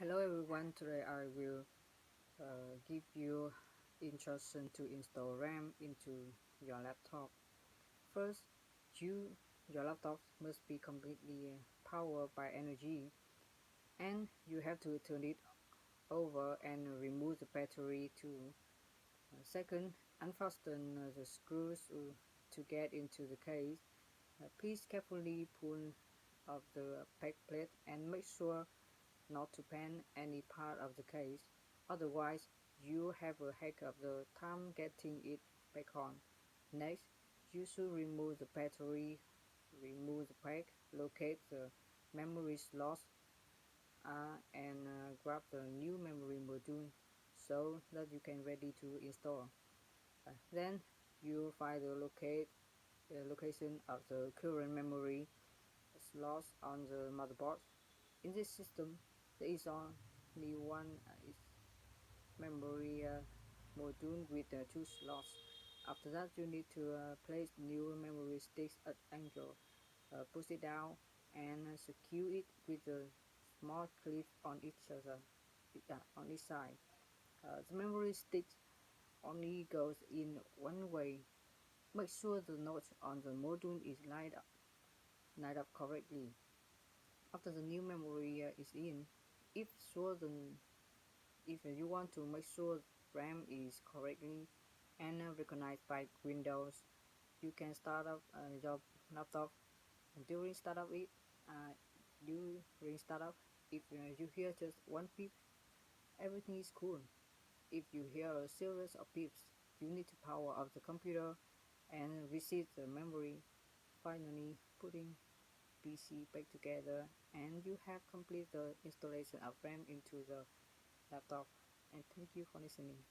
Hello everyone, today I will give you instruction to install RAM into your laptop. First, your laptop must be completely powered by energy, and you have to turn it over and remove the battery too. Second, unfasten the screws to get into the case. Please carefully pull up the back plate and make sure not to bend any part of the case, otherwise you have a heck of the time getting it back on. Next, you should remove the battery, remove the pack, locate the memory slots, and grab the new memory module so that you can ready to install. Then you find the location of the current memory slots on the motherboard. In this system, there is only one memory module with two slots. After that, you need to place new memory sticks at angle, push it down, and secure it with a small clip on each side. The memory stick only goes in one way. Make sure the notch on the module is lined up correctly. After the new memory is in, if sure the if you want to make sure RAM is correctly and recognized by Windows, you can start up your laptop. During startup, if you hear just one beep, everything is cool. If you hear a series of beeps, you need to power up the computer and reset the memory. Finally, putting PC back together, and you have completed the installation of RAM into the laptop. And thank you for listening.